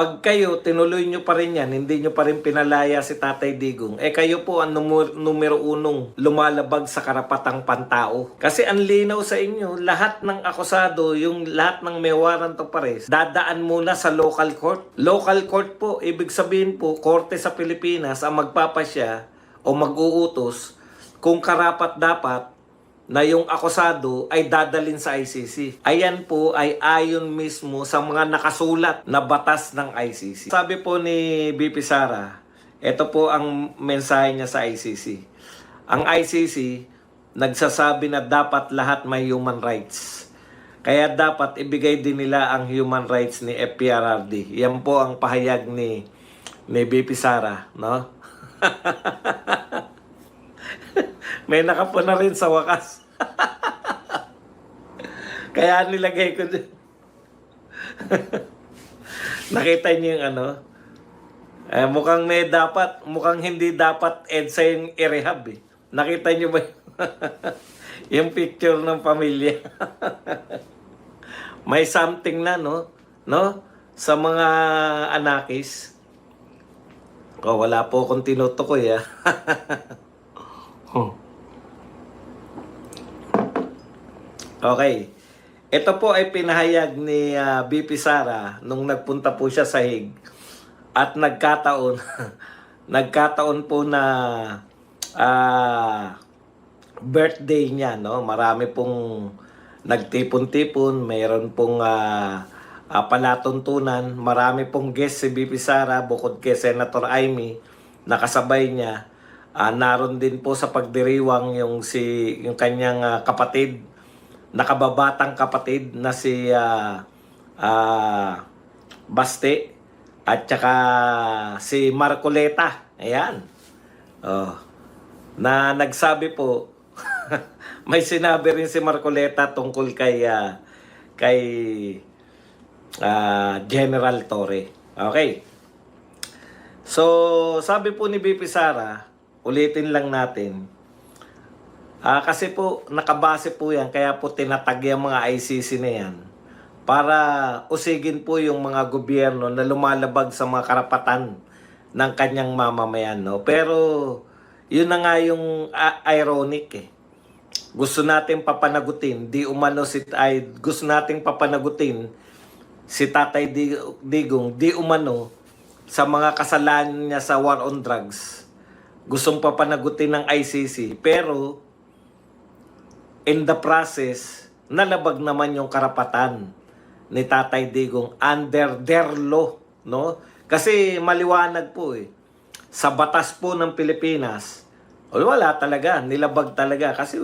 Pag kayo, tinuloy nyo pa rin yan, hindi nyo pa rin pinalaya si Tatay Digong, kayo po ang numero unong lumalabag sa karapatang pantao. Kasi ang linaw sa inyo, lahat ng akusado, yung lahat ng may warrant of arrest, dadaan muna sa local court. Local court po, ibig sabihin po, korte sa Pilipinas ang magpapasya o mag-uutos kung karapat dapat na yung akusado ay dadalin sa ICC. Ayan po ay ayon mismo sa mga nakasulat na batas ng ICC. Sabi po ni BP Sara, ito po ang mensahe niya sa ICC. Ang ICC nagsasabi na dapat lahat may human rights. Kaya dapat ibigay din nila ang human rights ni FPRRD. Yan po ang pahayag ni BP Sara, no? May nakapuna rin sa wakas. Kaya nilagay ko dyan. Nakita niyo yung ano? Mukhang hindi dapat EDSA yung i-rehab eh. Nakita niyo ba yung picture ng pamilya? May something na, no? No? Sa mga anakis. Oh, wala po akong tinutukoy, ah. Okay. Ito po ay pinahayag ni BP Sara nung nagpunta po siya sa Hague. At nagkataon, nagkataon po na birthday niya, no? Marami pong nagtipon-tipon, mayroon pong palatuntunan, marami pong guest si BP Sara bukod kay Senator Amy, nakasabay niya. Naroon din po sa pagdiriwang yung kanyang kapatid, nakababatang kapatid na si Baste at saka si Marcoleta. Ayan. Oh. Na nagsabi po, may sinabi rin si Marcoleta tungkol kay General Torre. Okay. So, sabi po ni BP Sara, ulitin lang natin. Kasi po, nakabase po yan, kaya po tinatag yung mga ICC na yan para usigin po yung mga gobyerno na lumalabag sa mga karapatan ng kanyang mamamayan. No? Pero, yun na nga yung ironic eh. Gusto natin papanagutin, gusto nating papanagutin si Tatay Digong, di umano sa mga kasalanan niya sa war on drugs. Gustong papanagutin ng ICC, pero in the process, nalabag naman yung karapatan ni Tatay Digong under their law, no? Kasi maliwanag po eh. Sa batas po ng Pilipinas, wala talaga, nilabag talaga. Kasi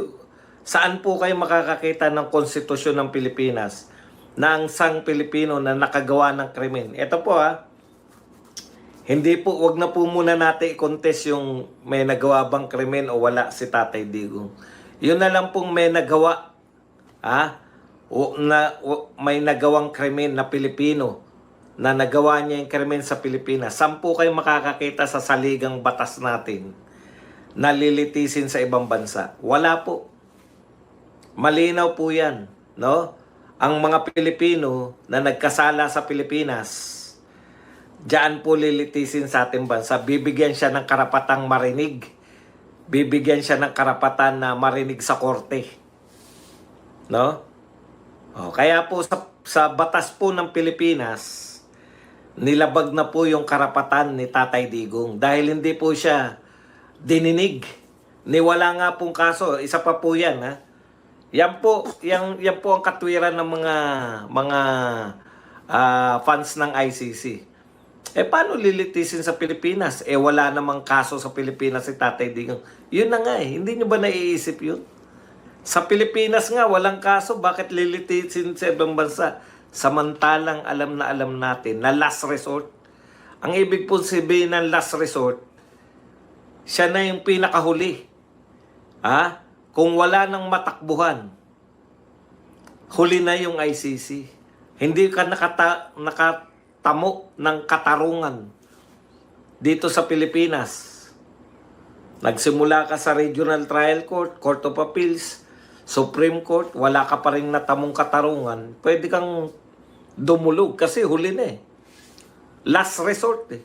saan po kayo makakakita ng konstitusyon ng Pilipinas na ang sang Pilipino na nakagawa ng krimen? Ito po hindi po, wag na po muna natin i-contest yung may nagawa bang krimen o wala si Tatay Digong. Yun na lang pong may nagawa, may nagawang krimen na Pilipino, na nagawa niya yung krimen sa Pilipinas. Saan po kayo makakakita sa saligang batas natin na lilitisin sa ibang bansa? Wala po. Malinaw po yan, no? Ang mga Pilipino na nagkasala sa Pilipinas, diyan po lilitisin sa ating bansa. Bibigyan siya ng karapatang marinig. Bibigyan siya ng karapatan na marinig sa korte. No? Kaya po sa batas po ng Pilipinas, nilabag na po yung karapatan ni Tatay Digong dahil hindi po siya dininig. Niwala nga pong kaso. Isa pa po yan. Yan po ang katwiran ng mga fans ng ICC. Paano lilitisin sa Pilipinas? Wala namang kaso sa Pilipinas si Tatay Digong. Yun na nga Hindi nyo ba naiisip yun? Sa Pilipinas nga, walang kaso. Bakit lilitisin sa ibang bansa? Samantalang alam natin na last resort. Ang ibig po sabihin ng last resort, siya na yung pinakahuli. Kung wala nang matakbuhan, huli na yung ICC. Hindi ka nakatamo ng katarungan dito sa Pilipinas. Nagsimula ka sa Regional Trial Court, Court of Appeals, Supreme Court, wala ka pa rin natamong katarungan, pwede kang dumulog kasi huli na Last resort eh.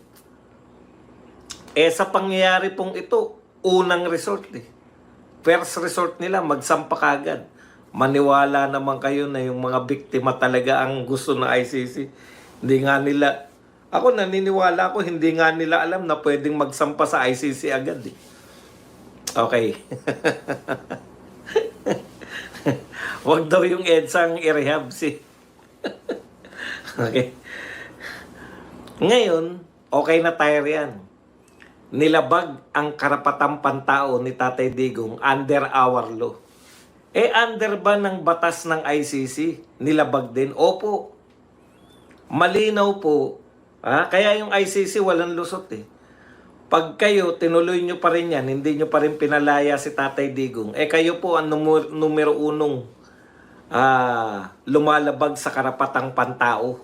Sa pangyayari pong ito, unang resort eh. First resort nila, magsampa kagad. Maniwala naman kayo na yung mga biktima talaga ang gusto ng ICC. Hindi nga nila, ako naniniwala ako, hindi nga nila alam na pwedeng magsampa sa ICC agad eh. Okay. Wag daw yung EDSA ang i-rehab si. Okay. Ngayon, okay na tayo riyan. Nilabag ang karapatang pantao ni Tatay Digong under our law. Under ba ng batas ng ICC? Nilabag din? Opo. Malinaw po. Kaya yung ICC walang lusot eh. Pag kayo, tinuloy nyo pa rin yan, hindi nyo pa rin pinalaya si Tatay Digong, kayo po ang numero unong lumalabag sa karapatang pantao.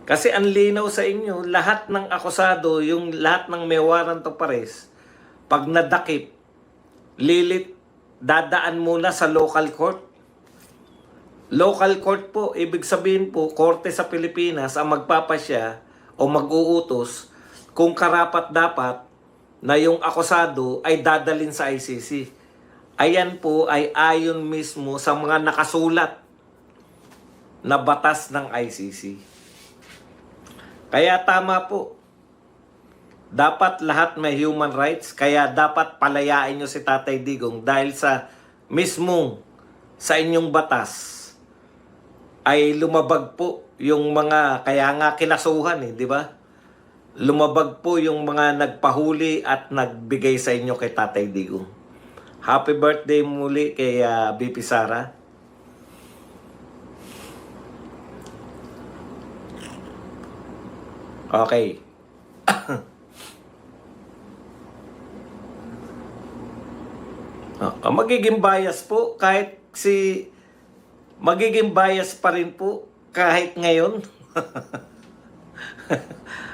Kasi ang linaw sa inyo, lahat ng akusado, yung lahat ng may warrant of arrest, pag nadakip, dadaan muna sa local court. Local court po, ibig sabihin po, korte sa Pilipinas ang magpapasya o mag-uutos kung karapat dapat na yung akusado ay dadalin sa ICC. Ayan po ay ayon mismo sa mga nakasulat na batas ng ICC. Kaya tama po. Dapat lahat may human rights, kaya dapat palayain nyo si Tatay Digong dahil sa mismong sa inyong batas ay lumabag po yung mga, kaya nga kinasuhan di ba? Lumabag po yung mga nagpahuli at nagbigay sa inyo kay Tatay Digong. Happy birthday muli kay BP Sara. Okay. Magiging bias po magiging bias pa rin po kahit ngayon.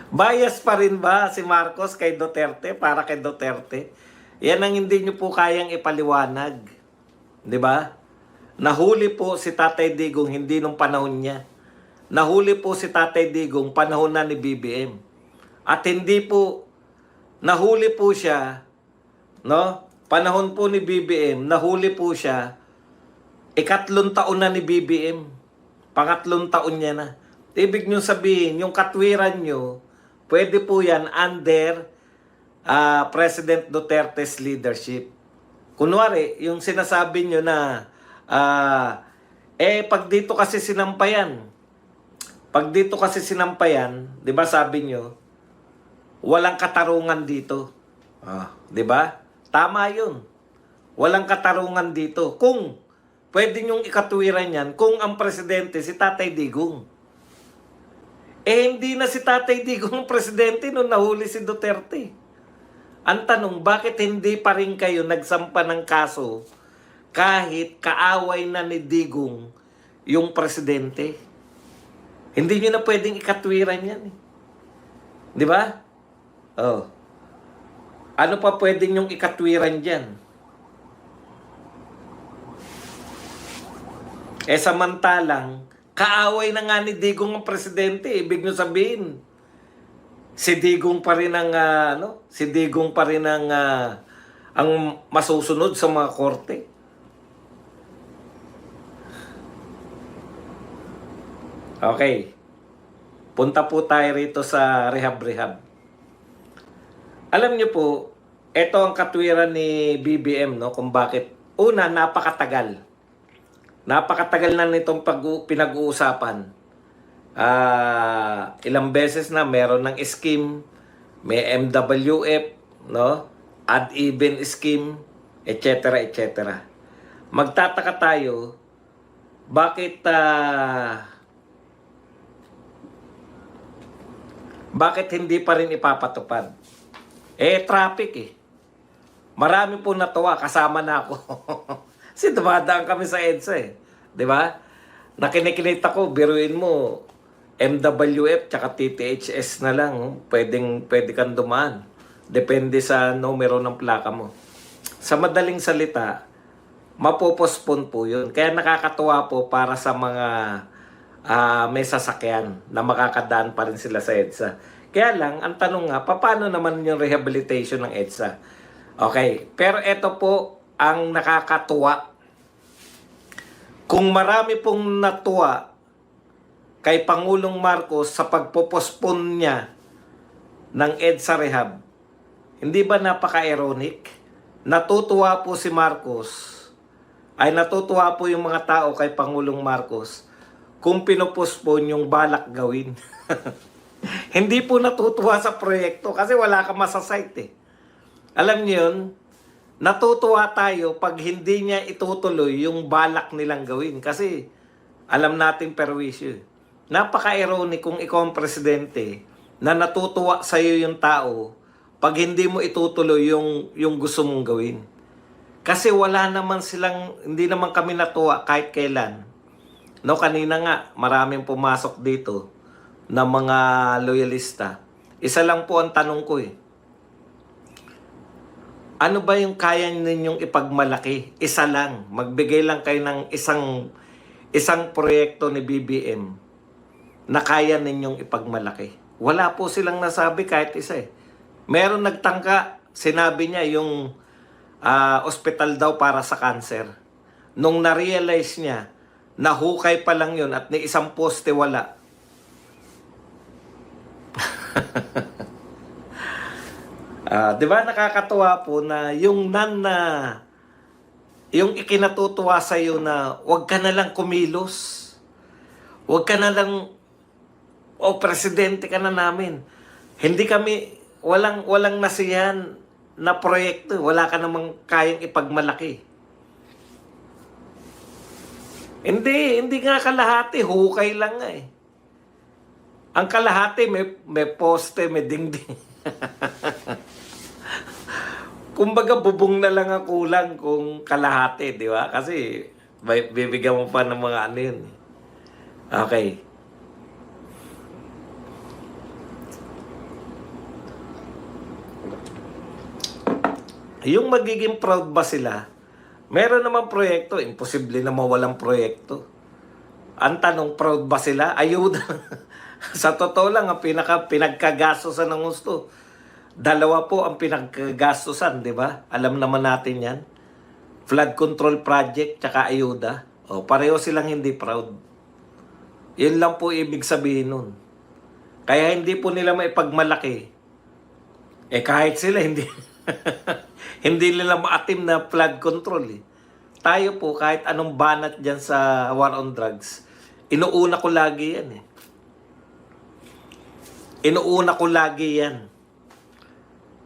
Bias pa rin ba si Marcos kay Duterte para kay Duterte? Yan ang hindi nyo po kayang ipaliwanag. Di ba? Nahuli po si Tatay Digong hindi nung panahon niya. Nahuli po si Tatay Digong panahon na ni BBM. At hindi po, nahuli po siya, no? Panahon po ni BBM, nahuli po siya, 3 taon na ni BBM. 4 taon niya na. Ibig nyo sabihin, yung katwiran nyo, pwede po yan under President Duterte's leadership. Kunwari, yung sinasabi nyo na, pag dito kasi sinampayan, di ba sabi nyo, walang katarungan dito. Di ba? Tama yun. Walang katarungan dito. Kung pwede nyong ikatwiran yan, kung ang presidente si Tatay Digong. Hindi na si Tatay Digong ang presidente nung nahuli si Duterte. Ang tanong, bakit hindi pa rin kayo nagsampa ng kaso kahit kaaway na ni Digong yung presidente? Hindi nyo na pwedeng ikatwiran yan. Di ba? Ano pa pwedeng yung ikatwiran dyan? Samantalang, kaaway na nga ni Digong ang presidente. Ibig nyo sabihin, si Digong pa rin ang, si Digong pa rin ang masusunod sa mga korte. Okay. Punta po tayo rito sa rehab-rehab. Alam niyo po, ito ang katwiran ni BBM, no, kung bakit. Una, napakatagal. Napakatagal na nitong pinag-uusapan. Ilang beses na meron ng scheme, may MWF, no, ad-even scheme, etc. etc. Magtataka tayo, bakit hindi pa rin ipapatupad? Traffic Marami po natuwa, kasama na ako. Kasi dumadaan kami sa EDSA Di ba? Nakinikilit ako, biruin mo, MWF tsaka TTHS na lang. Pwede kang dumaan. Depende sa numero ng plaka mo. Sa madaling salita, mapopospon po yun. Kaya nakakatuwa po para sa mga may sasakyan na makakadaan pa rin sila sa EDSA. Kaya lang, ang tanong nga, paano naman yung rehabilitation ng EDSA? Okay, pero ito po ang nakakatuwa. Kung marami pong natuwa kay Pangulong Marcos sa pagpopospon niya ng EDSA rehab, hindi ba napaka-ironic? Natutuwa po si Marcos, ay natutuwa po yung mga tao kay Pangulong Marcos kung pinopospon yung balak gawin. Hindi po natutuwa sa proyekto kasi wala ka masasite eh. Alam niyo yun, natutuwa tayo pag hindi niya itutuloy yung balak nilang gawin kasi alam nating perwisyo. Napaka-ironic kung ikaw ang presidente na natutuwa sa iyo yung tao pag hindi mo itutuloy yung gusto mong gawin. Kasi wala naman silang, hindi naman kami natuwa kahit kailan. No, kanina nga, maraming pumasok dito na mga loyalista. Isa lang po ang tanong ko eh. Ano ba yung kaya ninyong ipagmalaki? Isa lang. Magbigay lang kayo ng isang proyekto ni BBM na kaya ninyong ipagmalaki. Wala po silang nasabi kahit isa eh. Meron nagtangka, sinabi niya yung ospital daw para sa cancer. Nung na-realize niya, nahukay pa lang yun at ni isang poste wala. Di ba nakakatuwa po na yung yung ikinatutuwa sa iyo na wag ka na lang kumilos. Wag ka na lang presidente ka na namin. Hindi kami walang nasiyahan na proyekto, wala ka namang kayang ipagmalaki. Hindi nga kalahati, hukay lang nga eh. Ang kalahati may poste, may dingding. Kumbaga bubong na lang ang kulang kung kalahati, di ba? Kasi bibigyan mo pa ng mga ano yun. Okay. Yung magiging proud ba sila? Meron naman proyekto, imposible na mawalang proyekto. Ang tanong, proud ba sila? Ayuda. Sa totoo lang, ang pinagkagastosan ng gusto. Dalawa po ang pinagkagastosan, di ba? Alam naman natin yan. Flood control project, tsaka ayuda. Pareho silang hindi proud. Yun lang po ibig sabihin nun. Kaya hindi po nila maipagmalaki. Kahit sila, hindi... hindi nila maatim na flood control eh. Tayo po, kahit anong banat dyan sa war on drugs, inuuna ko lagi yan eh. Inuuna ko lagi yan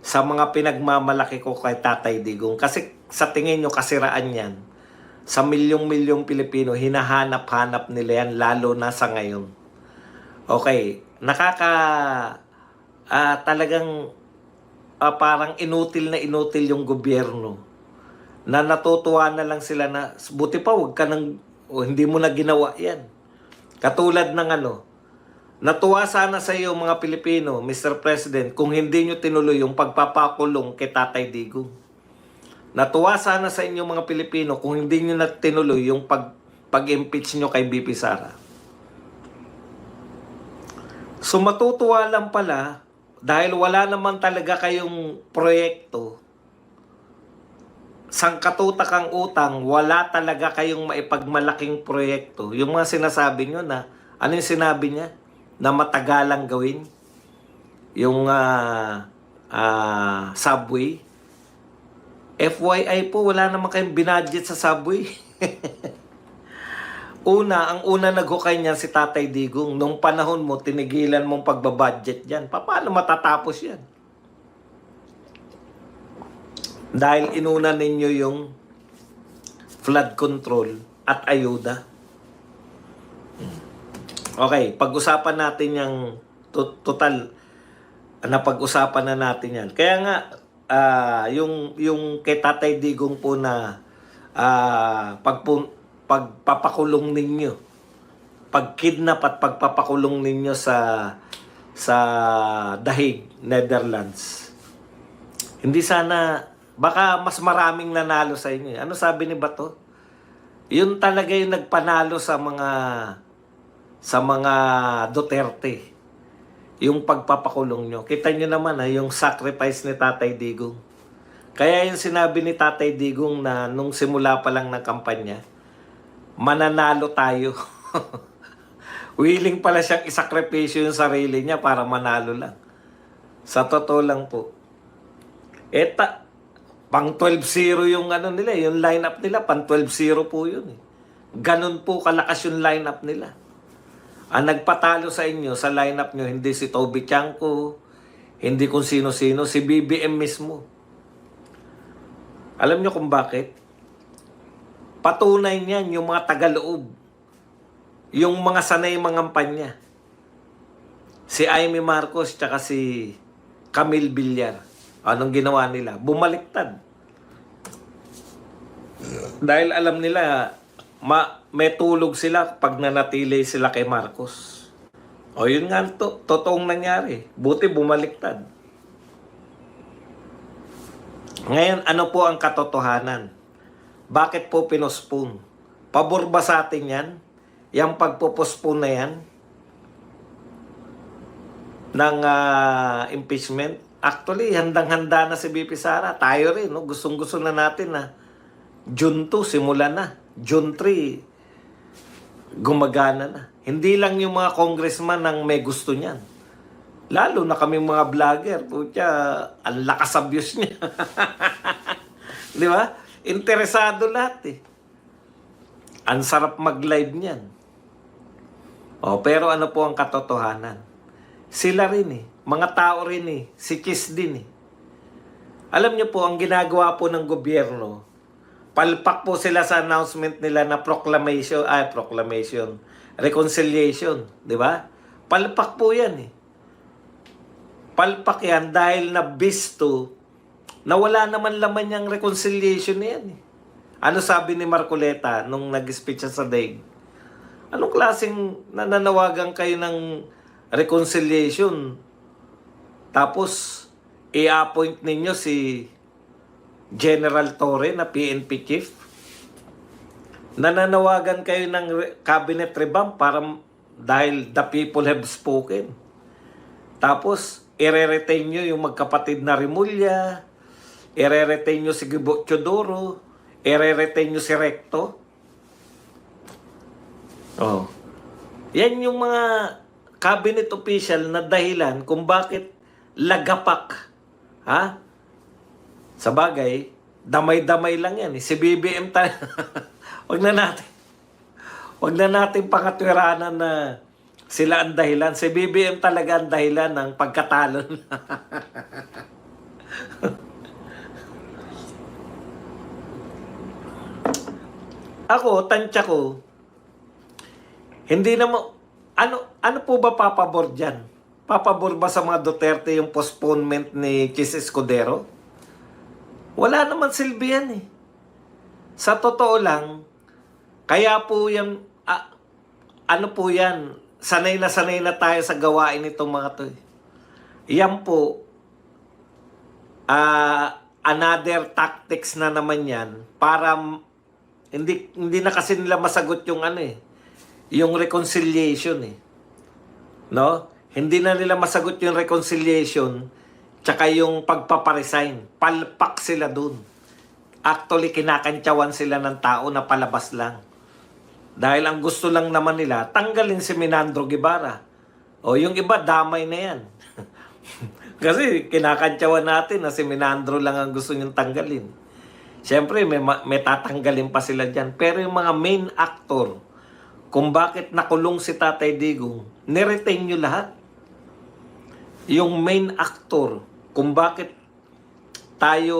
sa mga pinagmamalaki ko kay Tatay Digong. Kasi sa tingin nyo, kasiraan yan. Sa milyong-milyong Pilipino, hinahanap-hanap nila yan, lalo na sa ngayon. Okay, talagang parang inutil yung gobyerno na natutuwa na lang sila na buti pa wag ka nang hindi mo na ginawa yan. Katulad ng natuwa sana sa iyo mga Pilipino, Mr. President, kung hindi nyo tinuloy yung pagpapakulong kay Tatay Digong. Natuwa sana sa inyo mga Pilipino kung hindi nyo na tinuloy yung pag-impeach nyo kay BP Sara. So matutuwa lang pala dahil wala naman talaga kayong proyekto, sangkatutak utang, wala talaga kayong maipagmalaking proyekto. Yung mga sinasabi nyo na, ano yung sinabi niya? Na matagalang gawin? Yung subway? FYI po, wala naman kayong binadget sa subway. Ang una naghukay niyan si Tatay Digong. Nung panahon mo, tinigilan mong pagbabudget yan. Paano matatapos yan? Dahil inuna ninyo yung flood control at ayuda. Okay, pag-usapan natin yung total. Napag-usapan na natin yan. Kaya nga, yung kay Tatay Digong po na pagpapakulong ninyo, pagkidnap at pagpapakulong ninyo sa Dahig, Netherlands. Hindi sana, baka mas maraming nanalo sa inyo. Ano sabi ni Bato? Yun talaga yung nagpanalo sa mga sa mga Duterte. Yung pagpapakulong nyo. Kita nyo naman yung sacrifice ni Tatay Digong. Kaya yung sinabi ni Tatay Digong na nung simula pa lang ng kampanya, mananalo tayo. Willing pala siyang isakripisyo yung sarili niya para manalo lang. Sa totoo lang po. Pang 12-0 yung nila, yung lineup nila, pang 12-0 po yun. Ganun po kalakas yung lineup nila. Ang nagpatalo sa inyo, sa lineup nyo, hindi si Toby Chanko, hindi kung sino-sino, si BBM mismo. Alam nyo kung bakit? Patunay niyan yung mga tagaloob. Yung mga sanay mangampanya. Si Amy Marcos tsaka si Camille Villar. Anong ginawa nila? Bumaliktad. Dahil alam nila, may tulog sila pag nanatili sila kay Marcos. O yun nga, totoong nangyari. Buti bumaliktad. Ngayon, ano po ang katotohanan? Bakit po pinospone? Pabor ba sa atin yan? Yung pagpopospone na yan? Ng impeachment? Actually, handang-handa na si BP Sara. Tayo rin, no? Gustong-gusto na natin na June 2, simula na. June 3, gumagana na. Hindi lang yung mga congressman ang may gusto niyan. Lalo na kami mga vlogger. Putya, ang lakas abuse niya. Di ba? Interesado lahat eh. Ang sarap mag-live niyan. Pero ano po ang katotohanan? Sila rin eh. Mga tao rin eh. Si Kiss din eh. Alam niyo po, ang ginagawa po ng gobyerno, palpak po sila sa announcement nila na proclamation, reconciliation, di ba? Palpak po yan eh. Palpak yan dahil na bisto na wala naman laman yung reconciliation na yan eh. Ano sabi ni Marcoleta nung nag-speech sa daig? Anong klaseng nananawagan kayo ng reconciliation? Tapos, i-appoint ninyo si General Torre na PNP chief? Nananawagan kayo ng cabinet revamp dahil the people have spoken. Tapos, ire-retain nyo yung magkapatid na Rimulya, ire-retain nyo si Gibo Chodoro, ire-retain nyo si Recto. Yan yung mga cabinet official na dahilan kung bakit lagapak. Sa bagay, damay-damay lang yan. Si BBM tayo. Wag na natin pangatwiranan na sila ang dahilan. Si BBM talaga ang dahilan ng pagkatalo. Ako, tansya ko, hindi naman, ano po ba papabor dyan? Papabor ba sa mga Duterte yung postponement ni Chis Escudero? Wala naman silbi yan eh. Sa totoo lang, kaya po yan, ano po yan, sanay na tayo sa gawain itong mga to eh. Yan po, another tactics na naman yan para hindi na kasi nila masagot yung yung reconciliation eh. No? Hindi na nila masagot yung reconciliation tsaka yung pagpaparesign. Palpak sila dun. Actually, kinakantyawan sila ng tao na palabas lang. Dahil ang gusto lang naman nila, tanggalin si Menandro Guevara. Yung iba, damay na yan. Kasi kinakantyawan natin na si Menandro lang ang gusto niyong tanggalin. Siyempre, may tatanggalin pa sila dyan. Pero yung mga main actor, kung bakit nakulong si Tatay Digong, niretain nyo lahat. Yung main actor, kung bakit tayo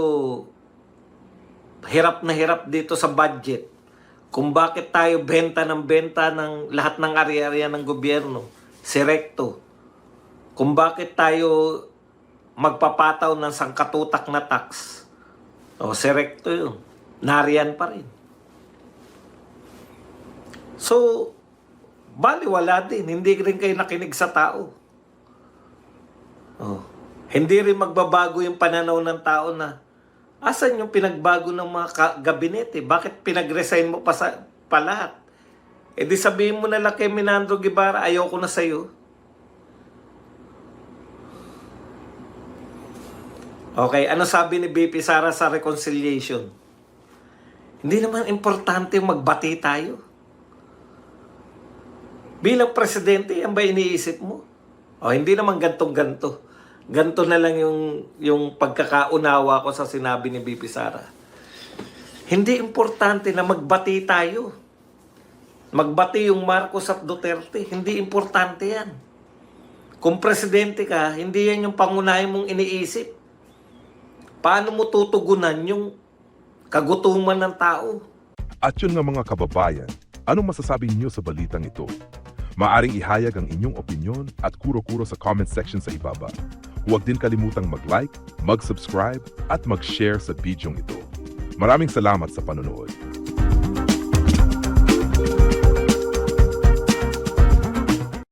hirap na hirap dito sa budget, kung bakit tayo benta ng lahat ng ari-ariya ng gobyerno, si Recto, kung bakit tayo magpapataw ng sangkatutak na tax, si Recto yun, nariyan pa rin. So, baliwala din. Hindi rin kayo nakinig sa tao. Hindi rin magbabago yung pananaw ng tao na asan yung pinagbago ng mga gabinete? Bakit pinag-resign mo pa lahat? E di sabihin mo na lang kay Minandro Guevara, ayoko na sa'yo. Okay, ano sabi ni BP Sara sa reconciliation? Hindi naman importante magbati tayo. Bilang presidente, yan ba iniisip mo? O, hindi naman gantong-ganto. Ganto na lang yung pagkakaunawa ko sa sinabi ni BP Sara. Hindi importante na magbati tayo. Magbati yung Marcos at Duterte. Hindi importante yan. Kung presidente ka, hindi yan yung pangunahin mong iniisip. Paano mo tutugunan yung kagutuman ng tao? At yun nga mga kababayan, anong masasabi niyo sa balitang ito? Maaring ihayag ang inyong opinyon at kuro-kuro sa comment section sa ibaba. Huwag din kalimutang mag-like, mag-subscribe at mag-share sa bidyong ito. Maraming salamat sa panonood.